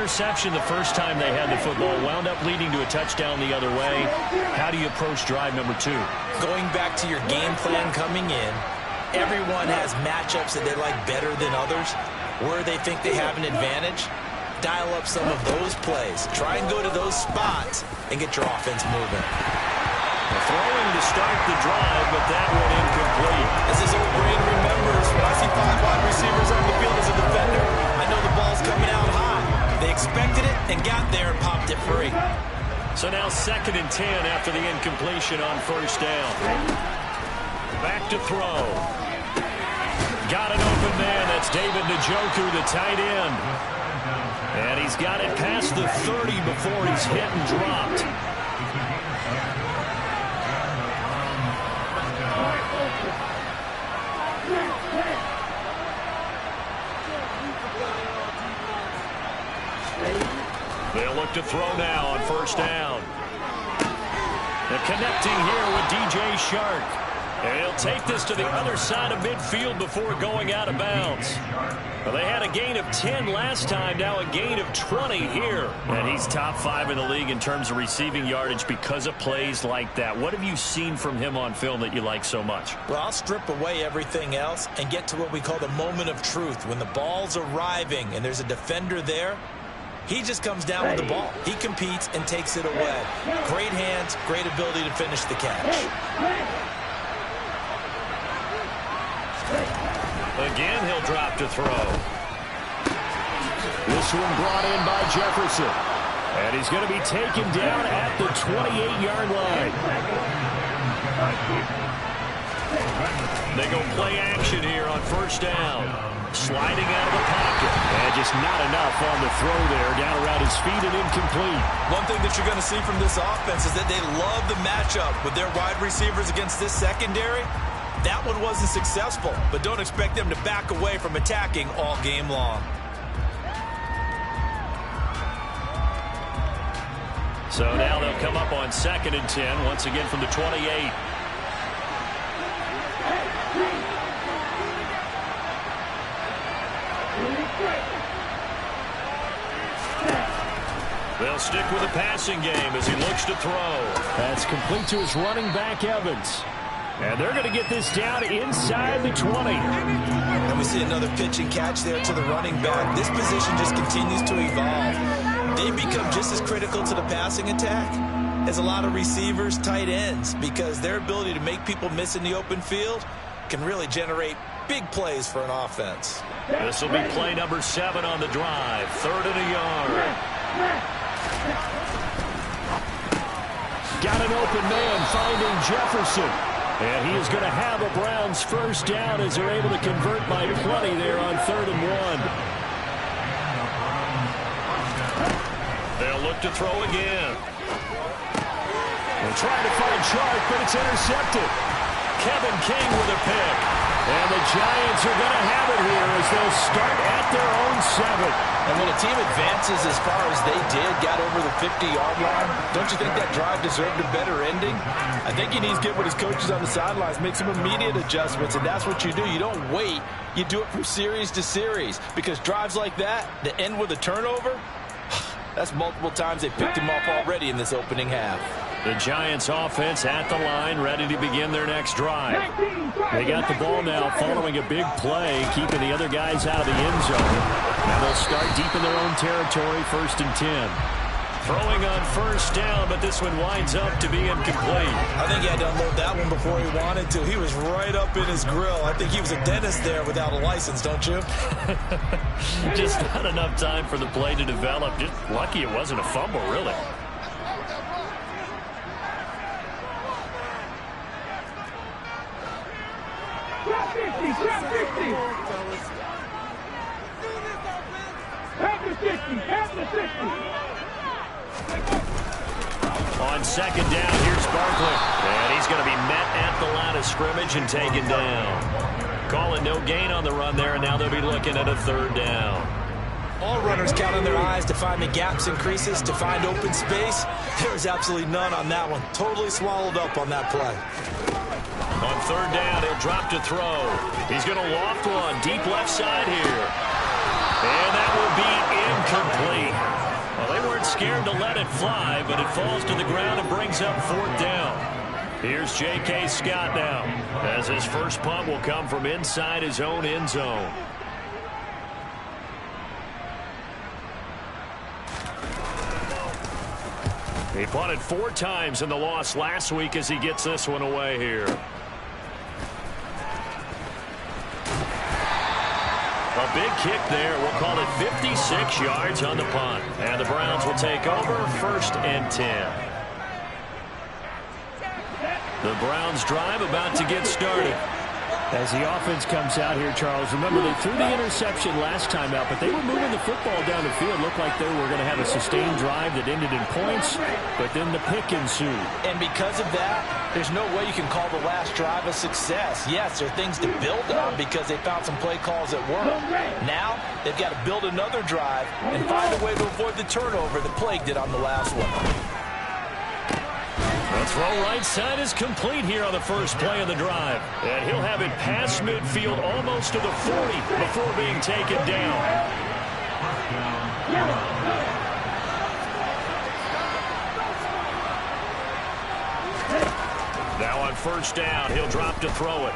interception the first time they had the football, wound up leading to a touchdown the other way. How do you approach drive number 2? Going back to your game plan coming in, everyone has matchups that they like better than others. Where they think they have an advantage, dial up some of those plays. Try and go to those spots and get your offense moving. Throwing to start the drive, but that one incomplete. As his old brain remembers, when I see 5 wide receivers on the field as a defender, I know the ball's coming out high. They expected it and got there and popped it free. So now 2nd and 10 after the incompletion on first down. Back to throw. Got an open man. That's David Njoku, the tight end. And he's got it past the 30 before he's hit and dropped. They'll look to throw now on first down. They're connecting here with DJ Shark. And he'll take this to the other side of midfield before going out of bounds. Well, they had a gain of 10 last time, now a gain of 20 here. And he's top 5 in the league in terms of receiving yardage because of plays like that. What have you seen from him on film that you like so much? Well, I'll strip away everything else and get to what we call the moment of truth. When the ball's arriving and there's a defender there, he just comes down with the ball. He competes and takes it away. Great hands, great ability to finish the catch. Again, he'll drop to throw. This one brought in by Jefferson. And he's going to be taken down at the 28-yard line. They go play action here on first down. Sliding out of the pocket. And just not enough on the throw there. Down around his feet and incomplete. One thing that you're going to see from this offense is that they love the matchup with their wide receivers against this secondary. That one wasn't successful, but don't expect them to back away from attacking all game long. So now they'll come up on 2nd and 10, once again from the 28. They'll stick with the passing game as he looks to throw. That's complete to his running back, Evans. And they're going to get this down inside the 20. And we see another pitch and catch there to the running back. This position just continues to evolve. They become just as critical to the passing attack as a lot of receivers, tight ends, because their ability to make people miss in the open field can really generate big plays for an offense. This will be play number 7 on the drive. 3rd and a yard. Got an open man finding Jefferson. And he is going to have a Browns first down as they're able to convert by plenty there on 3rd and 1. They'll look to throw again. They're trying to find Shark, but it's intercepted. Kevin King with a pick. And the Giants are going to have it here as they'll start at their own 7. And when a team advances as far as they did, got over the 50-yard line, don't you think that drive deserved a better ending? I think he needs to get with his coaches on the sidelines, make some immediate adjustments, and that's what you do. You don't wait. You do it from series to series, because drives like that end with a turnover, that's multiple times they picked him off already in this opening half. The Giants offense at the line, ready to begin their next drive. They got the ball now following a big play, keeping the other guys out of the end zone. Now they'll start deep in their own territory, 1st and 10. Throwing on first down, but this one winds up to be incomplete. I think he had to unload that one before he wanted to. He was right up in his grill. I think he was a dentist there without a license, don't you? Just not enough time for the play to develop. Just lucky it wasn't a fumble, really. On 2nd down, here's Barkley. And he's going to be met at the line of scrimmage and taken down. Calling no gain on the run there, and now they'll be looking at a 3rd down. All runners count on their eyes to find the gaps and creases, to find open space. There's absolutely none on that one. Totally swallowed up on that play. On 3rd down, he'll drop to throw. He's going to loft one deep left side here. And that will be incomplete. scared to let it fly, but it falls to the ground and brings up 4th down. Here's J.K. Scott now, as his first punt will come from inside his own end zone. He punted 4 times in the loss last week as he gets this one away here. A big kick there. We'll call it 56 yards on the punt. And the Browns will take over 1st and 10. The Browns drive about to get started. As the offense comes out here, Charles, remember they threw the interception last time out, but they were moving the football down the field. Looked like they were going to have a sustained drive that ended in points, but then the pick ensued. And because of that, there's no way you can call the last drive a success. Yes, there are things to build on because they found some play calls that work. Now, they've got to build another drive and find a way to avoid the turnover that plagued it on the last one. The throw right side is complete here on the first play of the drive. And he'll have it past midfield almost to the 40 before being taken down. Now on 1st down, he'll drop to throw it.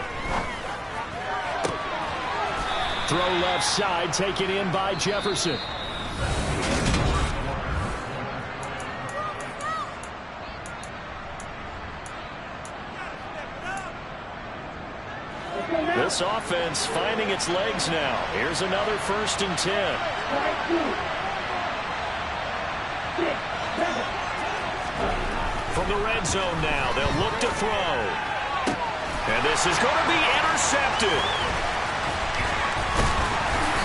Throw left side, taken in by Jefferson. This offense finding its legs now. Here's another 1st and 10. From the red zone now, they'll look to throw. And this is going to be intercepted.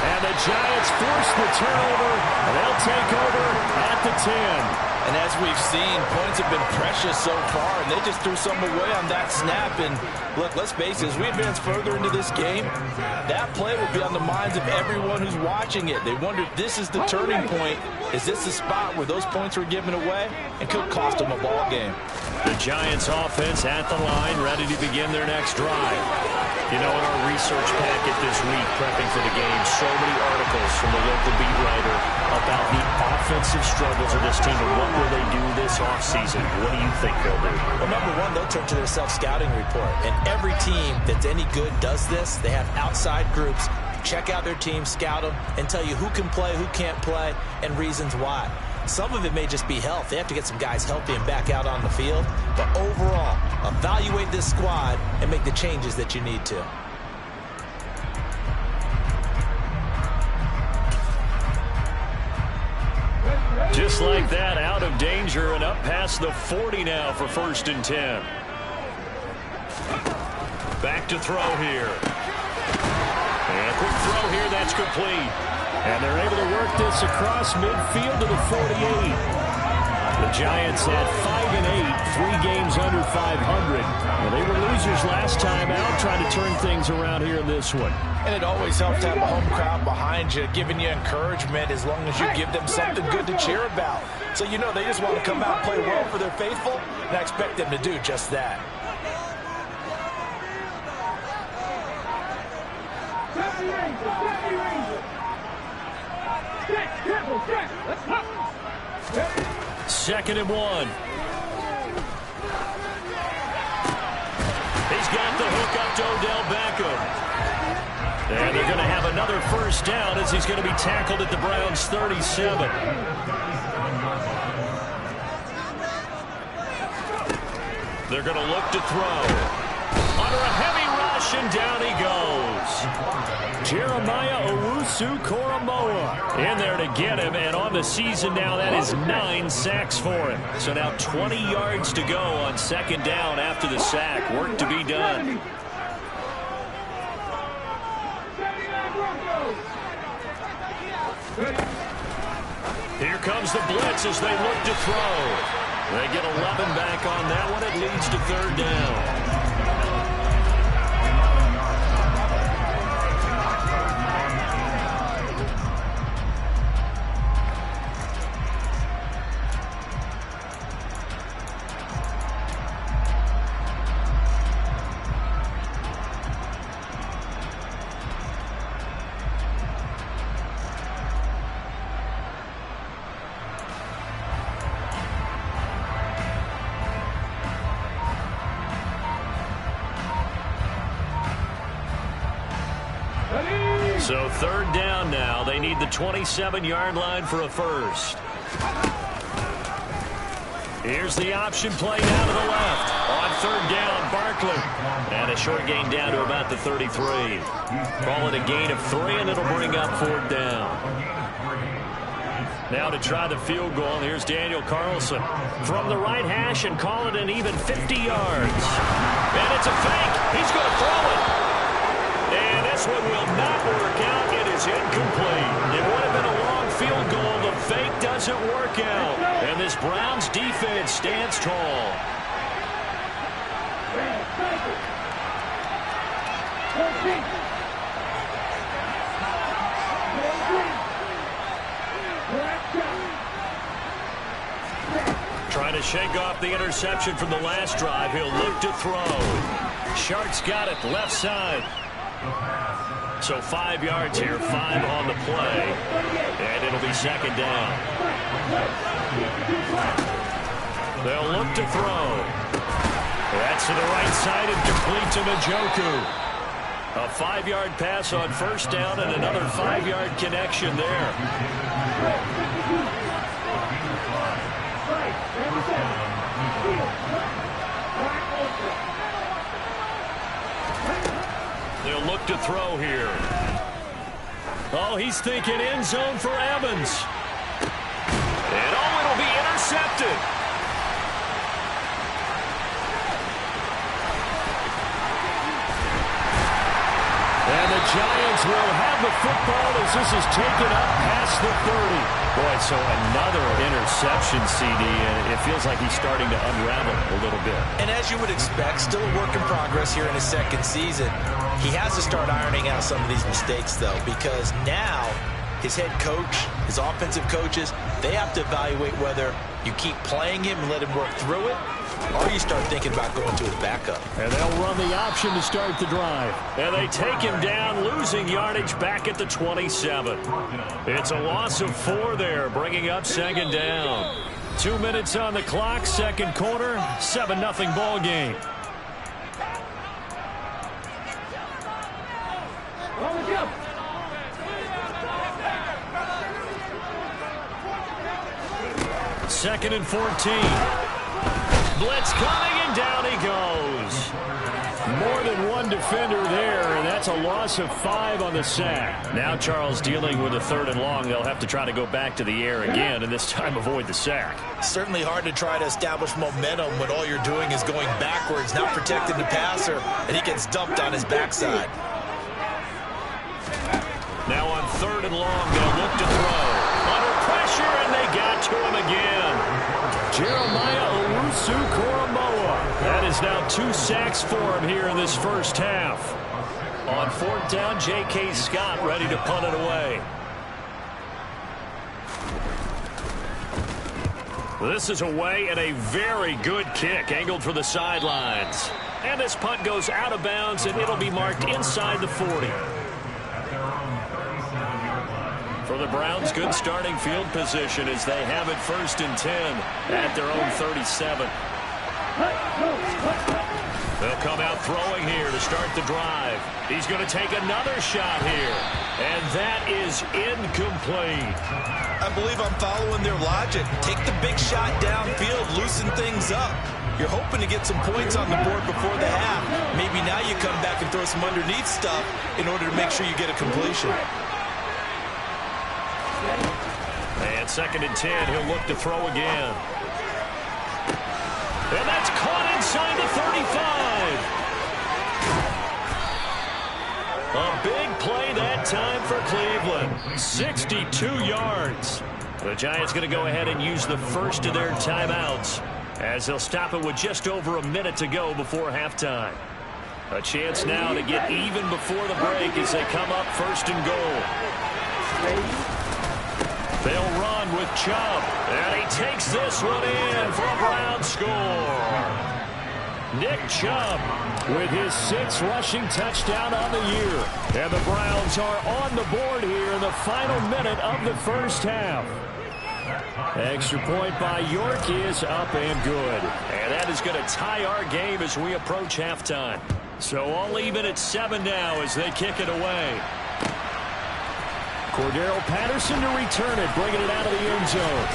And the Giants force the turnover, and they'll take over at the 10. And as we've seen, points have been precious so far, and they just threw some away on that snap. And look, let's face it, as we advance further into this game, that play will be on the minds of everyone who's watching it. They wonder if this is the turning point. Is this the spot where those points were given away and could cost them a ball game? The Giants offense at the line, ready to begin their next drive. You know, in our research packet this week, prepping for the game, so many articles from the local beat writer about the offensive struggles of this team and what will they do this offseason. What do you think they'll do? Well, number one, they'll turn to their self-scouting report. And every team that's any good does this. They have outside groups. Check out their team, scout them, and tell you who can play, who can't play, and reasons why. Some of it may just be health. They have to get some guys healthy and back out on the field. But overall, evaluate this squad and make the changes that you need to. Just like that, out of danger and up past the 40 now for 1st and 10. Back to throw here. And a quick throw here, that's complete. And they're able to work this across midfield to the 48. The Giants had 5-8, 3 games under 500. Well, they were losers last time out, trying to turn things around here in this one. And it always helps to have a home crowd behind you, giving you encouragement as long as you give them something good to cheer about. So you know they just want to come out and play well for their faithful, and I expect them to do just that. Second and 1. He's got the hook up to Odell Beckham. And they're going to have another 1st down as he's going to be tackled at the Browns' 37. They're going to look to throw. Under a heavy rush, and down he goes. Jeremiah Owusu-Koramoah in there to get him, and on the season now, that is 9 sacks for him. So now 20 yards to go on 2nd down after the sack. Work to be done. Here comes the blitz as they look to throw. They get 11 back on that one. It leads to 3rd down. So third down now. They need the 27-yard line for a first. Here's the option play down to the left. On third down, Barkley. And a short gain down to about the 33. Call it a gain of 3, and it'll bring up fourth down. Now to try the field goal, here's Daniel Carlson from the right hash and call it an even 50 yards. And it's a fake. He's going to throw it. And this one will not work out. It is incomplete. It would have been a long field goal. The fake doesn't work out. And this Browns defense stands tall. Trying to shake off the interception from the last drive. He'll look to throw. Shark's got it left side. So 5 yards here, 5 on the play. And it'll be second down. They'll look to throw. That's to the right side and complete to Njoku. A 5-yard pass on first down and another 5-yard connection there. They'll look to throw here. Oh, he's thinking end zone for Evans. And oh, it'll be intercepted. And the Giants will have the football as this is taken up past the 30. Boy, so another interception, CD, and it feels like he's starting to unravel a little bit. And as you would expect, still a work in progress here in his second season. He has to start ironing out some of these mistakes, though, because now his head coach, his offensive coaches, they have to evaluate whether you keep playing him and let him work through it, or you start thinking about going to his backup. And they'll run the option to start the drive. And they take him down, losing yardage back at the 27. It's a loss of 4 there, bringing up second down. 2 minutes on the clock, second quarter, 7-0 ball game. Second and 14. Blitz coming, and down he goes. More than one defender there, and that's a loss of 5 on the sack. Now Charles dealing with a 3rd and long. They'll have to try to go back to the air again, and this time avoid the sack. Certainly hard to try to establish momentum when all you're doing is going backwards, not protecting the passer, and he gets dumped on his backside. Now on 3rd and long, they'll look to throw. Under pressure, and they got to him again. Jeremiah Owusu-Koramoah. That is now 2 sacks for him here in this first half. On 4th down, J.K. Scott ready to punt it away. This is away and a very good kick angled for the sidelines. And this punt goes out of bounds, and it'll be marked inside the 40. For the Browns, good starting field position as they have it 1st and 10 at their own 37. They'll come out throwing here to start the drive. He's going to take another shot here, and that is incomplete. I believe I'm following their logic. Take the big shot downfield, loosen things up. You're hoping to get some points on the board before the half. Maybe now you come back and throw some underneath stuff in order to make sure you get a completion. And 2nd and 10, he'll look to throw again. And that's caught inside the 35. A big play that time for Cleveland. 62 yards. The Giants going to go ahead and use the first of their timeouts as they'll stop it with just over a minute to go before halftime. A chance now to get even before the break as they come up 1st and goal. They'll run with Chubb, and he takes this one in for a Browns score. Nick Chubb with his 6th rushing touchdown on the year. And the Browns are on the board here in the final minute of the first half. Extra point by York is up and good. And that is going to tie our game as we approach halftime. So all even at 7 now as they kick it away. Cordero Patterson to return it, bringing it out of the end zone.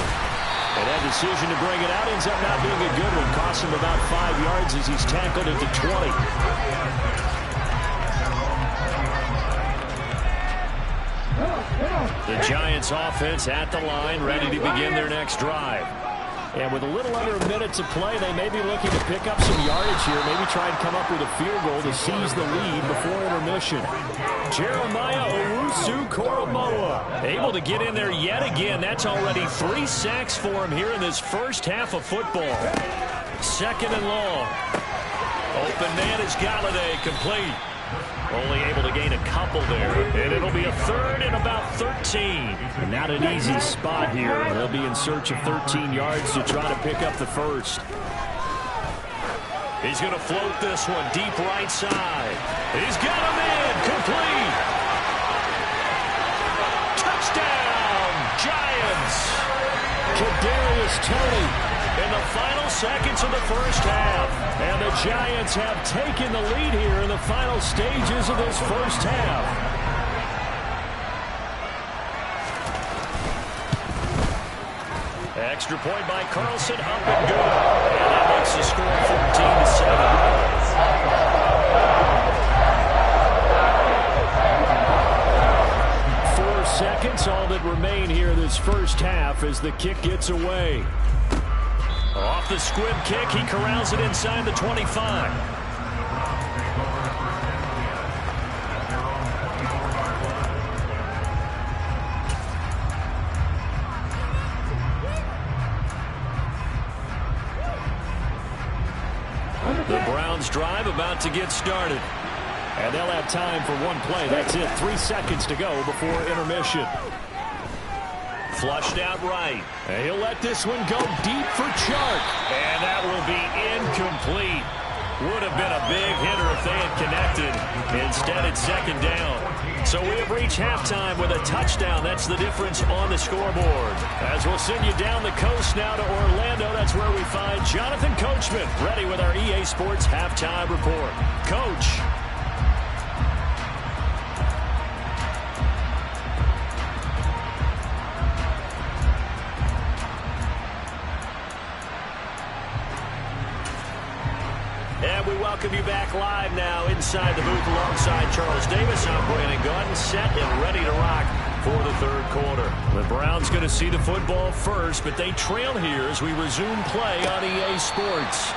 And that decision to bring it out ends up not being a good one. Costs him about 5 yards as he's tackled at the 20. The Giants offense at the line, ready to begin their next drive. And with a little under a minute to play, they may be looking to pick up some yardage here, maybe try and come up with a field goal to seize the lead before intermission. Jeremiah Owusu-Koramoah able to get in there yet again. That's already 3 sacks for him here in this first half of football. Second and long. Open man is Galladay, complete. Only able to gain a couple there. And it'll be a third and about 13. Not an easy spot here. They'll be in search of 13 yards to try to pick up the first. He's going to float this one deep right side. He's got him in. Complete. Touchdown, Giants. Kadarius Toney in the final seconds of the first half. And the Giants have taken the lead here in the final stages of this first half. Extra point by Carlson, up and good. And that makes the score 14-7. 4 seconds, all that remain here this first half as the kick gets away. Off the squib kick, he corrals it inside the 25. The Browns drive about to get started. And they'll have time for one play. That's it. 3 seconds to go before intermission. Flushed out right. And he'll let this one go deep for Chark. And that will be incomplete. Would have been a big hitter if they had connected. Instead, it's second down. So we have reached halftime with a touchdown. That's the difference on the scoreboard. As we'll send you down the coast now to Orlando, that's where we find Jonathan Coachman, ready with our EA Sports Halftime Report. Coach. And we welcome you back live now inside the booth alongside Charles Davis. I'm Brandon Gaudin, set and ready to rock for the third quarter. The Browns going to see the football first, but they trail here as we resume play on EA Sports.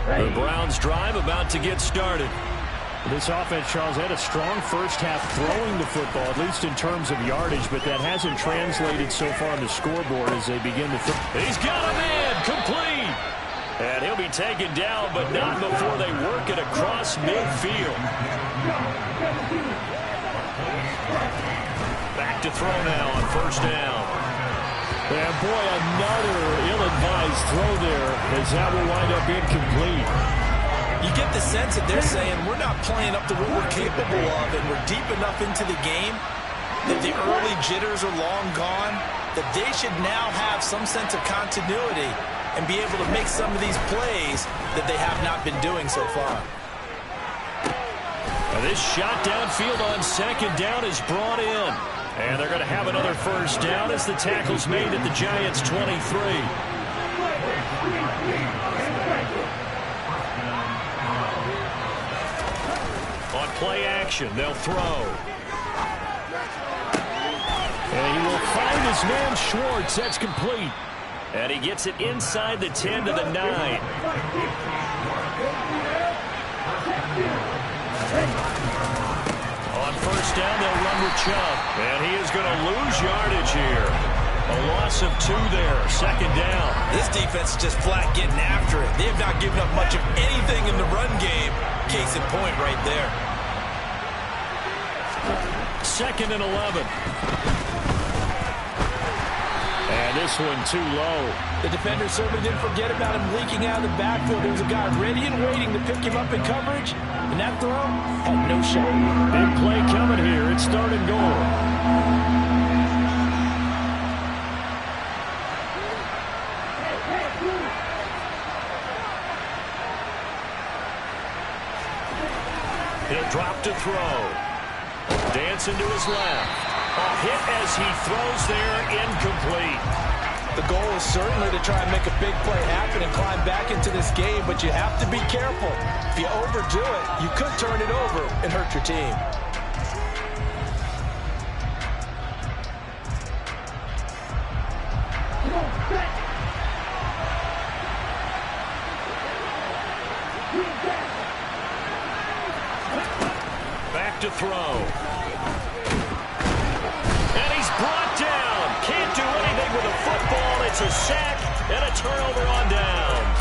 The Browns drive about to get started. This offense, Charles, had a strong first half throwing the football, at least in terms of yardage, but that hasn't translated so far on the scoreboard as they begin to throw. He's got a man, complete. And he'll be taken down, but not before they work it across midfield. Back to throw now on first down. And boy, another ill-advised throw there as that will wind up incomplete. You get the sense that they're saying we're not playing up to what we're capable of, and we're deep enough into the game that the early jitters are long gone, that they should now have some sense of continuity and be able to make some of these plays that they have not been doing so far. Now this shot downfield on second down is brought in. And they're going to have another first down as the tackle's made at the Giants' 23. On play action, they'll throw. And he will find his man Schwartz. That's complete. And he gets it inside the 10 to the 9. On first down, they'll run with Chubb. And he is going to lose yardage here. A loss of 2 there. Second down. This defense is just flat getting after it. They have not given up much of anything in the run game. Case in point right there. Second and 11. And this one too low. The defender certainly didn't forget about him leaking out of the backfield. There was a guy ready and waiting to pick him up in coverage. And that throw had no shot. Big play coming here. It's third and goal. He'll drop to throw. Dancing to his left. A hit as he throws there, incomplete. The goal is certainly to try and make a big play happen and climb back into this game, but you have to be careful. If you overdo it, you could turn it over and hurt your team. Back to throw. And he's brought down. Can't do anything with a football. It's a sack and a turnover on downs.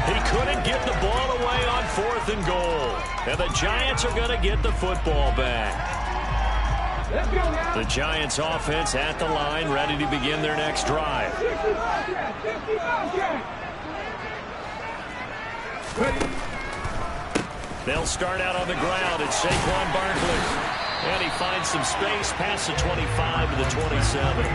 He couldn't get the ball away on 4th and goal. And the Giants are going to get the football back. The Giants offense at the line, ready to begin their next drive. They'll start out on the ground. It's Saquon Barkley. And he finds some space past the 25 to the 27.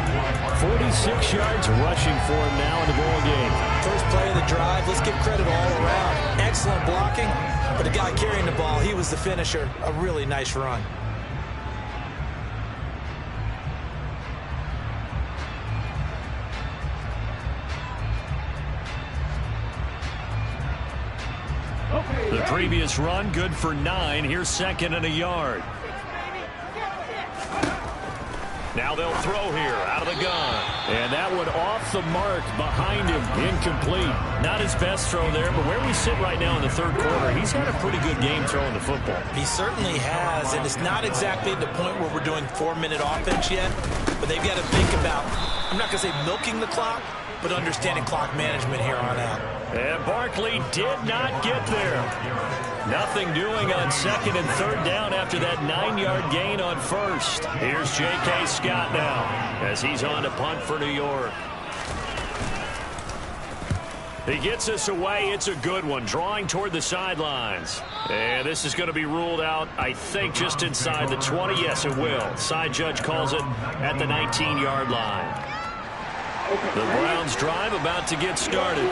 46 yards rushing for him now in the ball game. First play of the drive. Let's give credit all around. Excellent blocking. But the guy carrying the ball, he was the finisher. A really nice run. The previous run, good for 9. Here's 2nd and a yard. Now they'll throw here out of the gun. And that one off the mark behind him. Incomplete. Not his best throw there, but where we sit right now in the 3rd quarter, he's had a pretty good game throwing the football. He certainly has, and it's not exactly the point where we're doing 4-minute offense yet, but they've got to think about, I'm not going to say milking the clock, but understanding clock management here on out. And Barkley did not get there. Nothing doing on 2nd and 3rd down after that 9-yard gain on 1st. Here's J.K. Scott now as he's on to punt for New York. He gets us away. It's a good one, drawing toward the sidelines. And this is going to be ruled out, I think, just inside the 20. Yes, it will. Side judge calls it at the 19-yard line. The Browns drive about to get started.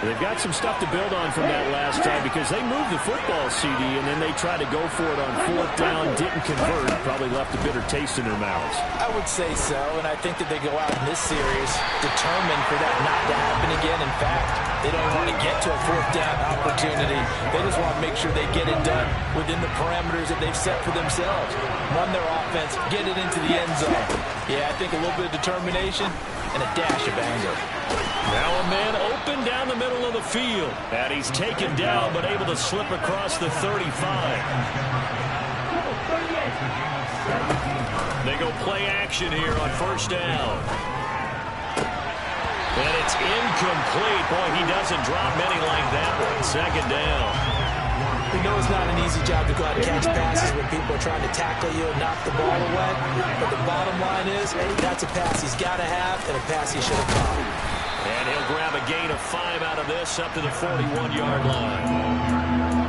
They've got some stuff to build on from that last drive because they moved the football, CD, and then they tried to go for it on 4th down, didn't convert, probably left a bitter taste in their mouths. I would say so, and I think that they go out in this series determined for that not to happen again. In fact, they don't want to get to a 4th down opportunity. They just want to make sure they get it done within the parameters that they've set for themselves. Run their offense, get it into the end zone. Yeah, I think a little bit of determination and a dash of anger. Now a man open down the middle of the field. And he's taken down, but able to slip across the 35. They go play action here on 1st down. And it's incomplete. Boy, he doesn't drop many like that one. 2nd down. We know it's not an easy job to go out and catch passes when people are trying to tackle you and knock the ball away. But the bottom line is, that's a pass he's got to have and a pass he should have caught. And he'll grab a gain of 5 out of this up to the 41-yard line.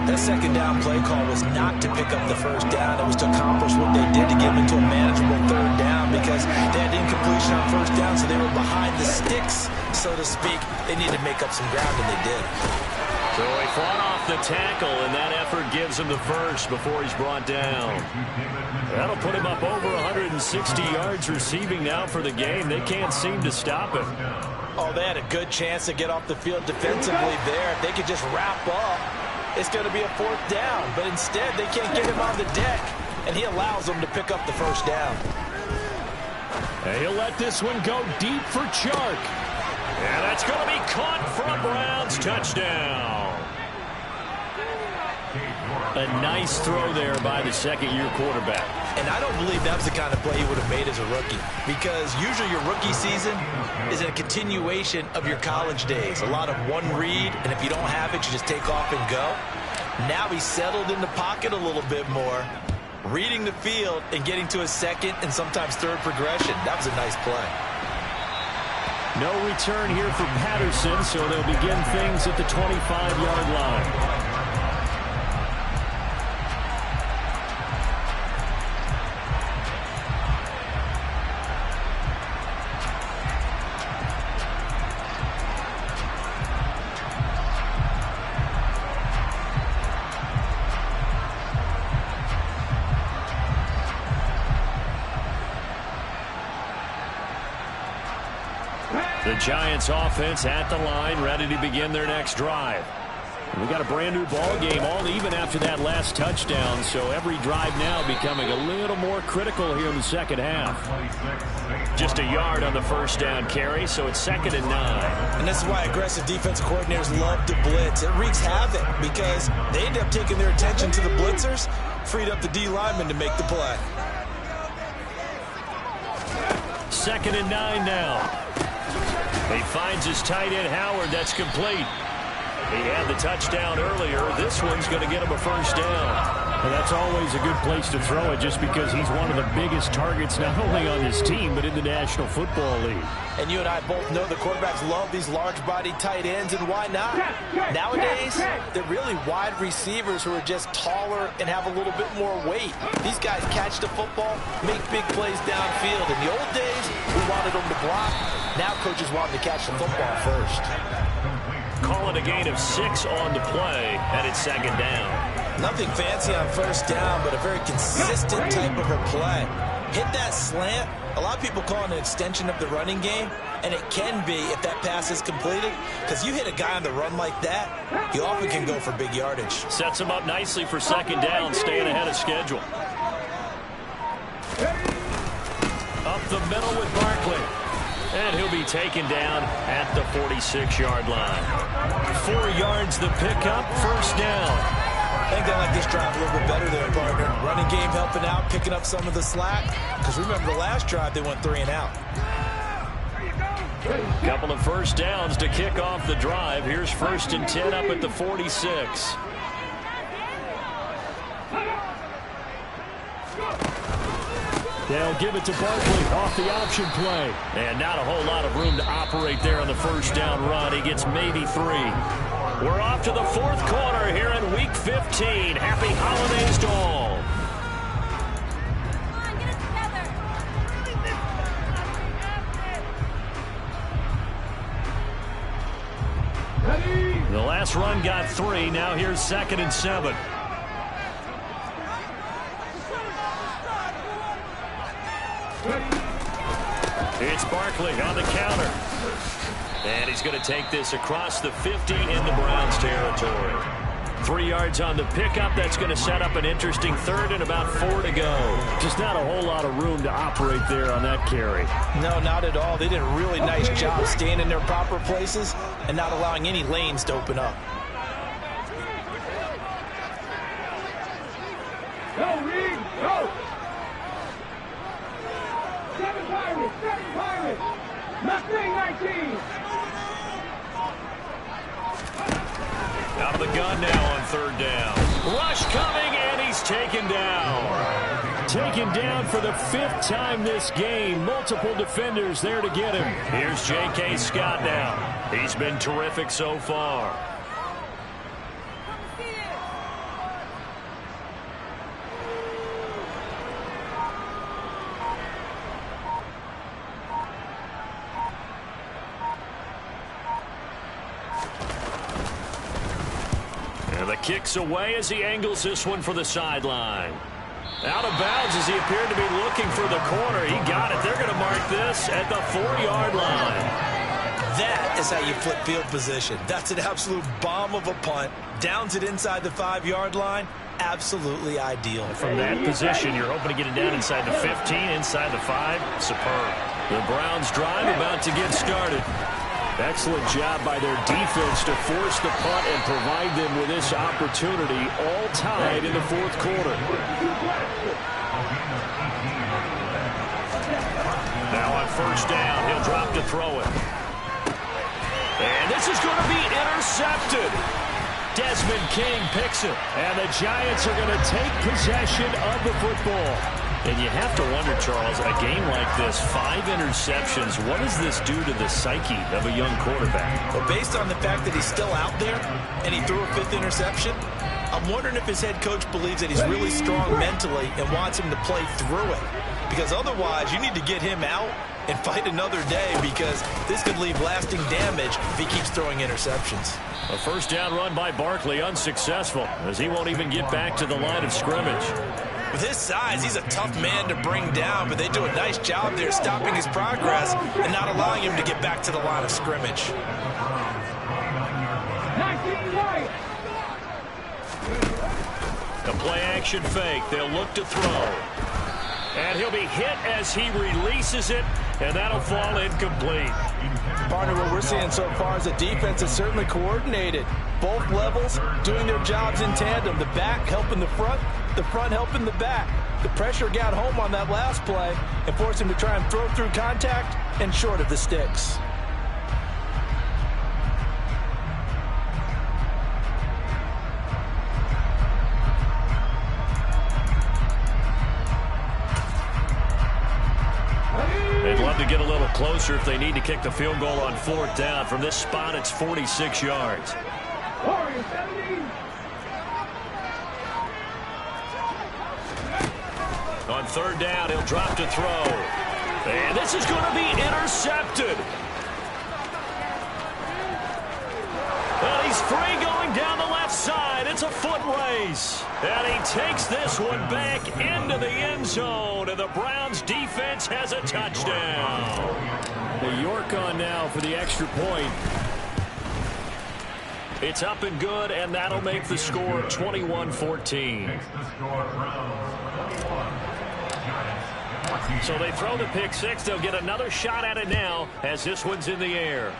That 2nd down play call was not to pick up the 1st down. It was to accomplish what they did to get them into a manageable 3rd down because they had incompletion on 1st down, so they were behind the sticks, so to speak. They needed to make up some ground, and they did. So he fought off the tackle, and that effort gives him the 1st before he's brought down. That'll put him up over 160 yards receiving now for the game. They can't seem to stop him. Oh, they had a good chance to get off the field defensively there. If they could just wrap up, it's going to be a 4th down. But instead, they can't get him on the deck, and he allows them to pick up the 1st down. And he'll let this one go deep for Chark. And that's going to be caught for a Browns touchdown. A nice throw there by the 2nd-year quarterback. And I don't believe that was the kind of play he would have made as a rookie. Because usually your rookie season is a continuation of your college days. A lot of one read, and if you don't have it, you just take off and go. Now he's settled in the pocket a little bit more, reading the field and getting to a 2nd and sometimes 3rd progression. That was a nice play. No return here for Patterson, so they'll begin things at the 25-yard line. The Giants offense at the line, ready to begin their next drive. We got a brand new ball game, all even after that last touchdown, so every drive now becoming a little more critical here in the second half. Just a yard on the first down carry, so it's 2nd and 9. And this is why aggressive defensive coordinators love to blitz. It wreaks havoc because they end up taking their attention to the blitzers, freed up the D lineman to make the play. 2nd and 9 now. He finds his tight end Howard. That's complete. He had the touchdown earlier. This one's going to get him a first down. Well, that's always a good place to throw it just because he's one of the biggest targets not only on his team but in the National Football League. And you and I both know the quarterbacks love these large-bodied tight ends, and why not? Nowadays, they're really wide receivers who are just taller and have a little bit more weight. These guys catch the football, make big plays downfield. In the old days, we wanted them to block. Now coaches want them to catch the football first. Call it a gain of 6 on the play, and it's 2nd down. Nothing fancy on first down, but a very consistent type of a play. Hit that slant. A lot of people call it an extension of the running game, and it can be if that pass is completed, because you hit a guy on the run like that, he often can go for big yardage. Sets him up nicely for 2nd down, staying ahead of schedule. Up the middle with Barkley. And he'll be taken down at the 46-yard line. 4 yards the pickup, first down. I think they like this drive a little bit better there, partner. Running game helping out, picking up some of the slack. Because remember the last drive, they went 3 and out. Couple of first downs to kick off the drive. Here's 1st and 10 up at the 46. They'll give it to Barkley off the option play. And not a whole lot of room to operate there on the first down run. He gets maybe 3. We're off to the 4th quarter here in Week 15. Happy holidays to all. The last run got 3. Now here's 2nd and 7. It's Barkley on the counter. And he's going to take this across the 50 into Browns territory. 3 yards on the pickup. That's going to set up an interesting 3rd and about 4 to go. Just not a whole lot of room to operate there on that carry. No, not at all. They did a really nice job staying in their proper places and not allowing any lanes to open up. Go, Reed, go! 7 Pirates, 7 Pirates! Nothing 19! Out of the gun now on 3rd down. Rush coming, and he's taken down. Taken down for the 5th time this game. Multiple defenders there to get him. Here's J.K. Scott now. He's been terrific so far. Kicks away as he angles this one for the sideline. Out of bounds as he appeared to be looking for the corner. He got it. They're going to mark this at the 4-yard line. That is how you flip field position. That's an absolute bomb of a punt. Downs it inside the 5-yard line. Absolutely ideal. From that position, you're hoping to get it down inside the 15, inside the 5. Superb. The Browns drive about to get started. Excellent job by their defense to force the punt and provide them with this opportunity, all tied in the 4th quarter. Now on first down, he'll drop to throw it. And this is going to be intercepted. Desmond King picks it. And the Giants are going to take possession of the football. And you have to wonder, Charles, a game like this, 5 interceptions, what does this do to the psyche of a young quarterback? Well, based on the fact that he's still out there and he threw a 5th interception, I'm wondering if his head coach believes that he's really strong mentally and wants him to play through it. Because otherwise, you need to get him out and fight another day, because this could leave lasting damage if he keeps throwing interceptions. A first down run by Barkley, unsuccessful, as he won't even get back to the line of scrimmage. With his size, he's a tough man to bring down, but they do a nice job there stopping his progress and not allowing him to get back to the line of scrimmage. 19 right. The play action fake. They'll look to throw. And he'll be hit as he releases it, and that'll fall incomplete. Partner, what we're seeing so far is the defense is certainly coordinated. Both levels doing their jobs in tandem. The back helping the front helping the back. The pressure got home on that last play and forced him to try and throw through contact and short of the sticks. They'd love to get a little closer if they need to kick the field goal on 4th down. From this spot, it's 46 yards. Warriors 17. On 3rd down, he'll drop to throw. And this is going to be intercepted. Well, he's free going down the left side. It's a foot race. And he takes this one back into the end zone. And the Browns defense has a touchdown. The York on now for the extra point. It's up and good, and that'll make the score 21-14. So they throw the pick six. They'll get another shot at it now as this one's in the air.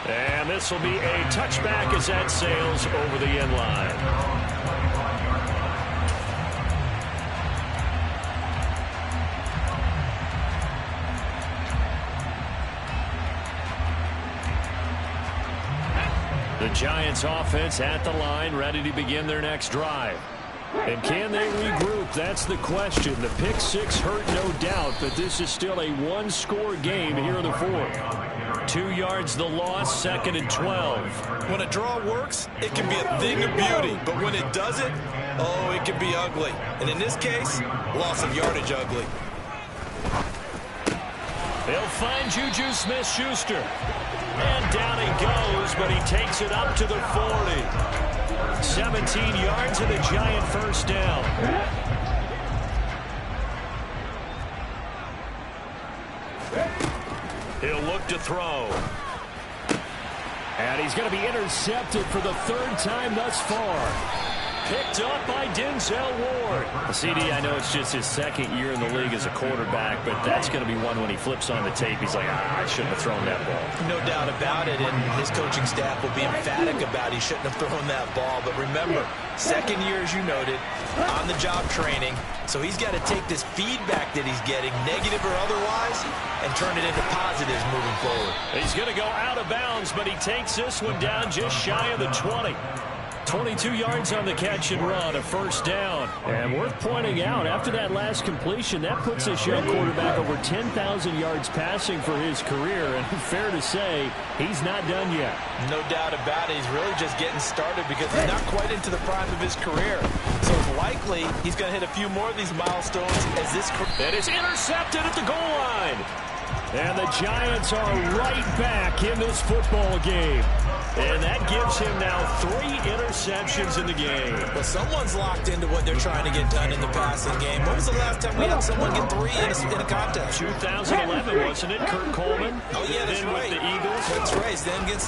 And this will be a touchback as that sails over the end line. The Giants offense at the line, ready to begin their next drive. And can they regroup? That's the question. The pick six hurt, no doubt, but this is still a one-score game here in the 4th. 2 yards the loss, 2nd and 12. When a draw works, it can be a thing of beauty, but when it doesn't, oh, it can be ugly. And in this case, loss of yardage ugly. They'll find Juju Smith-Schuster. And down he goes, but he takes it up to the 40. 17 yards and a Giant first down. He'll look to throw. And he's going to be intercepted for the 3rd time thus far. Picked up by Denzel Ward. CD, I know it's just his 2nd year in the league as a quarterback, but that's going to be one when he flips on the tape. He's like, I shouldn't have thrown that ball. No doubt about it, and his coaching staff will be emphatic about he shouldn't have thrown that ball. But remember, 2nd year, as you noted, on-the-job training, so he's got to take this feedback that he's getting, negative or otherwise, and turn it into positives moving forward. He's going to go out of bounds, but he takes this one down just shy of the 20. 22 yards on the catch and run, a first down. And worth pointing out, after that last completion, that puts this young quarterback over 10,000 yards passing for his career. And fair to say, he's not done yet. No doubt about it. He's really just getting started because he's not quite into the prime of his career. So it's likely he's going to hit a few more of these milestones as this career. That is intercepted at the goal line. And the Giants are right back in this football game. And that gives him now 3 interceptions in the game. But someone's locked into what they're trying to get done in the passing game. When was the last time we had someone get 3 in a contest? 2011, wasn't it? Kurt Coleman. Oh, yeah, that's then right. With the Eagles. That's right. Then with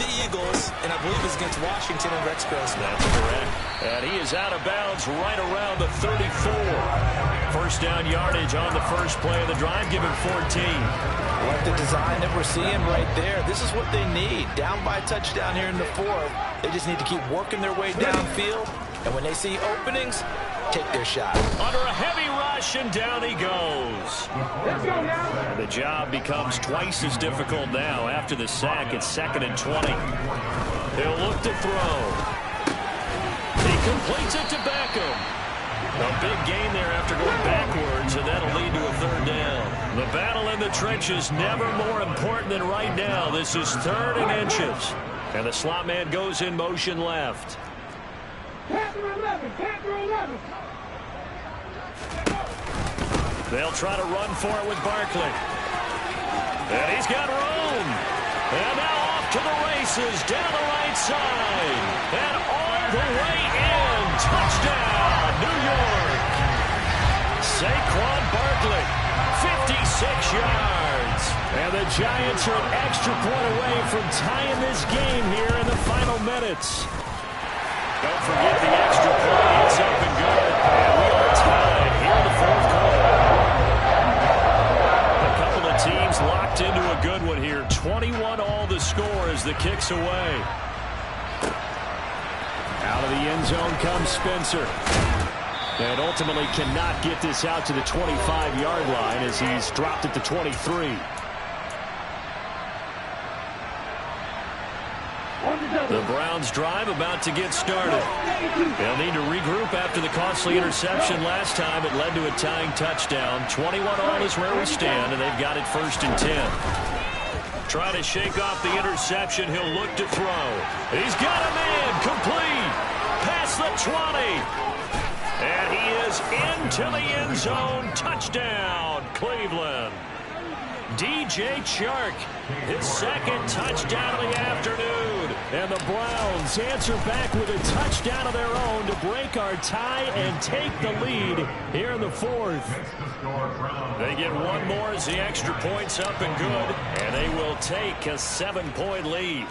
the Eagles, and I believe it's against Washington and Rex Grossman. That's correct. And he is out of bounds right around the 34. First down yardage on the first play of the drive. Give him 14. Like the design that we're seeing right there. This is what they need. Down by a touchdown here in the 4th. They just need to keep working their way downfield. And when they see openings, take their shot. Under a heavy rush, and down he goes. Let's go now. And the job becomes twice as difficult now. After the sack, it's 2nd and 20. He'll look to throw. He completes it to Beckham. A big gain there after going backwards, and that'll lead to a 3rd down. The battle in the trenches never more important than right now. This is 3rd and inches. And the slot man goes in motion left. Panther 11. Panther 11. They'll try to run for it with Barkley. And he's got room. And now off to the races down the right side. And all the way in. Touchdown. Saquon Barkley, 56 yards. And the Giants are an extra point away from tying this game here in the final minutes. Don't forget the extra point. It's up and good. And we are tied here in the fourth quarter. A couple of teams locked into a good one here. 21 all the score as the kick's away. Out of the end zone comes Spencer. And ultimately cannot get this out to the 25-yard line as he's dropped at the 23. The Browns drive about to get started. They'll need to regroup after the costly interception last time. It led to a tying touchdown. 21 all is where we stand, and they've got it 1st and 10. Trying to shake off the interception. He'll look to throw. He's got a man complete. Past the 20. And he is into the end zone. Touchdown, Cleveland. DJ Chark, his second touchdown of the afternoon. And the Browns answer back with a touchdown of their own to break our tie and take the lead here in the fourth. They get one more as the extra point's up and good. And they will take a 7-point lead.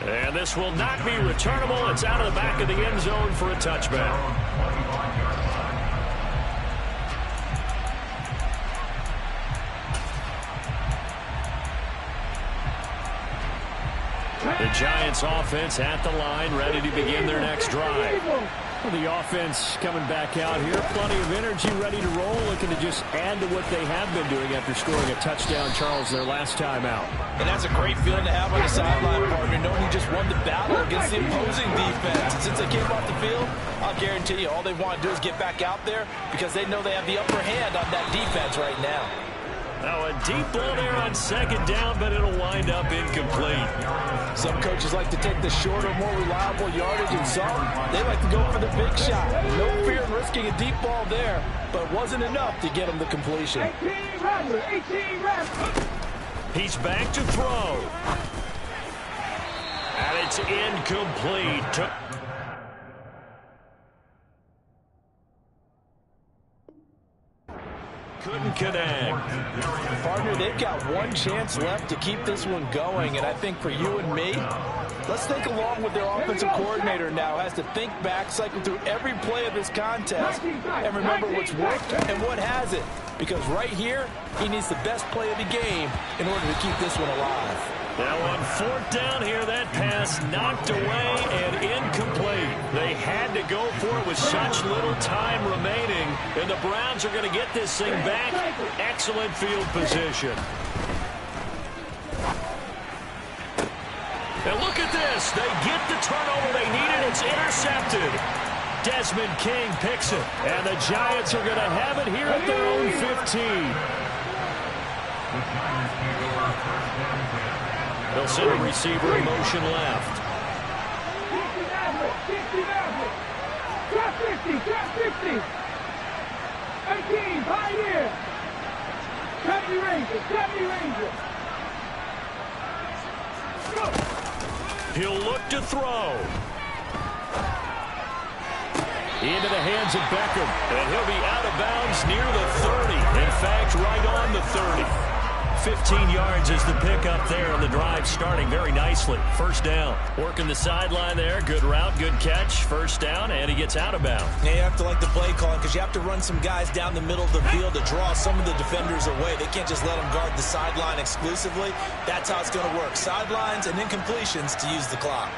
And this will not be returnable. It's out of the back of the end zone for a touchback. The Giants offense at the line, ready to begin their next drive. Well, the offense coming back out here, plenty of energy, ready to roll, looking to just add to what they have been doing after scoring a touchdown, Charles, their last time out. And that's a great feeling to have on the sideline, partner, knowing you just won the battle against the opposing defense. And since they came off the field, I'll guarantee you all they want to do is get back out there because they know they have the upper hand on that defense right now. Now a deep ball there on 2nd down, but it'll wind up incomplete. Some coaches like to take the shorter, more reliable yardage, and some, they like to go for the big shot. No fear in risking a deep ball there, but it wasn't enough to get him the completion. 18 runs. He's back to throw. And it's incomplete. Couldn't connect. Partner, they've got one chance left to keep this one going, and I think for you and me, let's think along with their offensive coordinator now. Has to think back, cycle through every play of this contest, and remember what's worked and what hasn't. Because right here, he needs the best play of the game in order to keep this one alive. Now on 4th down here, that pass knocked away and incomplete. They had to go for it with such little time remaining, and the Browns are going to get this thing back. Excellent field position. And look at this. They get the turnover they needed. It's intercepted. Desmond King picks it, and the Giants are going to have it here at their own 15. They'll send a receiver in motion left. 50. 18, Pioneer. 70 Ranger. He'll look to throw. Into the hands of Beckham. And he'll be out of bounds near the 30. In fact, right on the 30. 15 yards is the pickup there, and the drive starting very nicely. 1st down. Working the sideline there. Good route, good catch. 1st down, and he gets out of bounds. Yeah, you have to like the play calling because you have to run some guys down the middle of the field to draw some of the defenders away. They can't just let them guard the sideline exclusively. That's how it's going to work. Sidelines and incompletions to use the clock.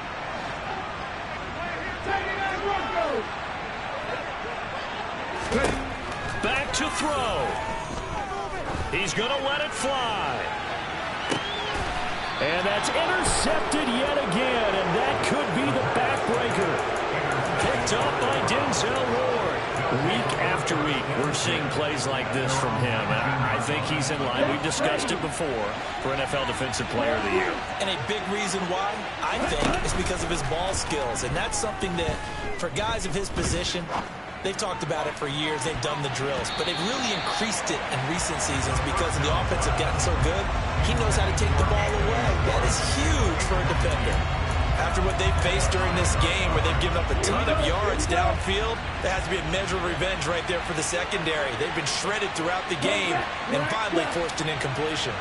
Back to throw. He's going to let it fly. And that's intercepted yet again, and that could be the backbreaker. Picked up by Denzel Ward. Week after week, we're seeing plays like this from him. I think he's in line. We've discussed it before for NFL Defensive Player of the Year. And a big reason why, I think, is because of his ball skills. And that's something that, for guys of his position, they've talked about it for years. They've done the drills. But they've really increased it in recent seasons because the offense have gotten so good. He knows how to take the ball away. That is huge for a defender. After what they've faced during this game where they've given up a ton of yards downfield. There has to be a measure of revenge right there for the secondary. They've been shredded throughout the game and finally forced an incompletion.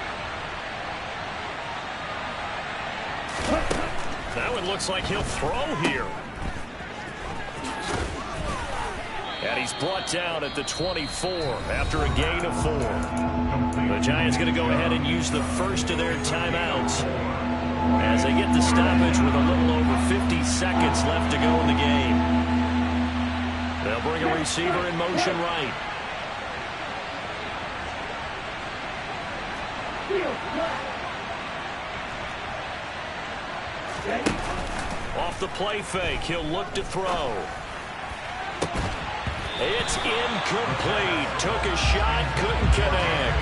That one looks like he'll throw here. And he's brought down at the 24 after a gain of 4. The Giants going to go ahead and use the first of their timeouts as they get the stoppage with a little over 50 seconds left to go in the game. They'll bring a receiver in motion right. Off the play fake, he'll look to throw. It's incomplete. Took a shot, couldn't connect.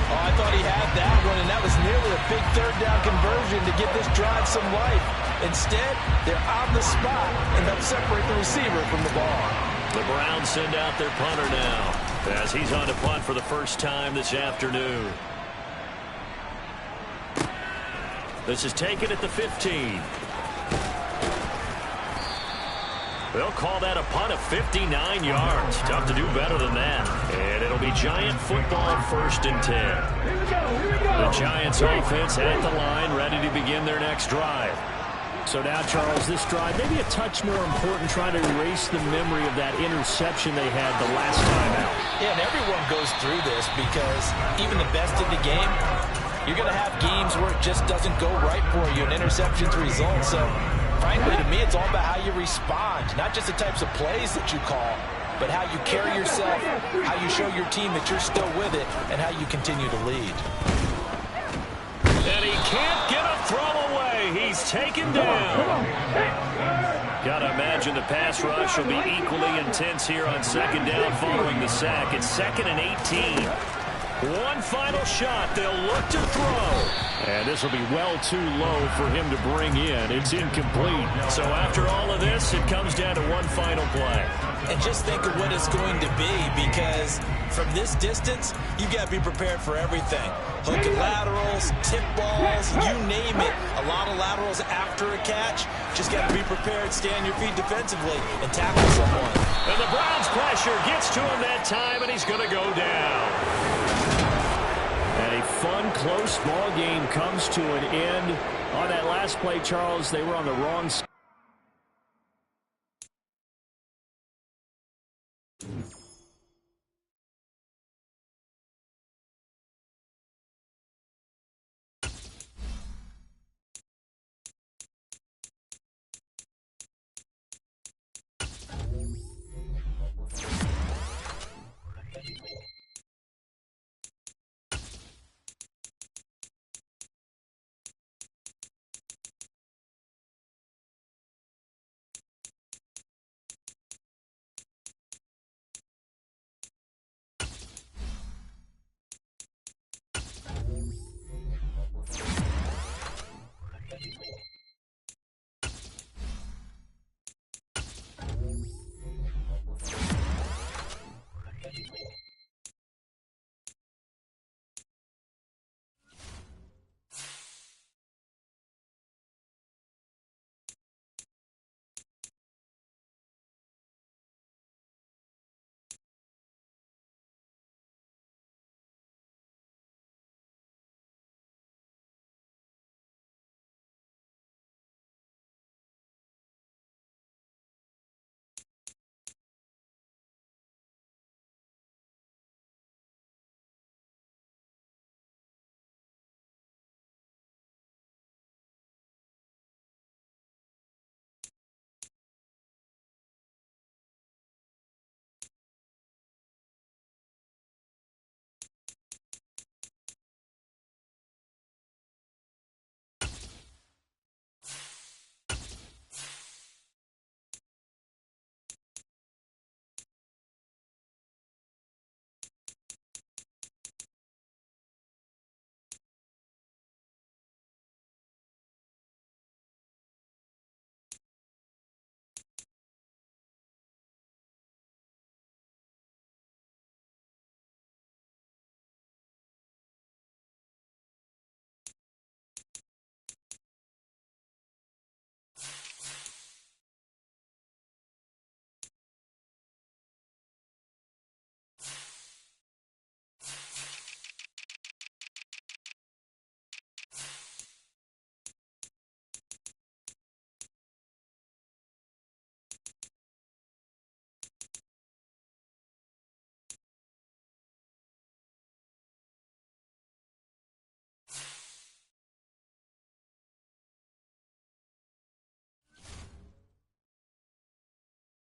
Oh, I thought he had that one, and that was nearly a big third down conversion to give this drive some life. Instead, they're on the spot and they'll separate the receiver from the ball. The Browns send out their punter now as he's on to punt for the first time this afternoon. This is taken at the 15. They'll call that a punt of 59 yards. Tough to do better than that. And it'll be Giant football, 1st and 10. The Giants offense at the line, ready to begin their next drive. So now, Charles, this drive may be a touch more important, trying to erase the memory of that interception they had the last time out. Yeah, and everyone goes through this because even the best in the game, you're going to have games where it just doesn't go right for you, and interceptions result. So frankly, to me, it's all about how you respond, not just the types of plays that you call, but how you carry yourself, how you show your team that you're still with it, and how you continue to lead. And he can't get a throw away. He's taken down. Gotta imagine the pass rush will be equally intense here on 2nd down following the sack. It's 2nd and 18. One final shot. They'll look to throw. And this will be well too low for him to bring in. It's incomplete. So after all of this, it comes down to one final play. And just think of what it's going to be, because from this distance, you've got to be prepared for everything. Hook and laterals, tip balls, you name it. A lot of laterals after a catch. Just got to be prepared, stay on your feet defensively, and tackle someone. And the Browns' pressure gets to him that time, and he's going to go down. And a fun, close ball game comes to an end. On that last play, Charles, they were on the wrong side.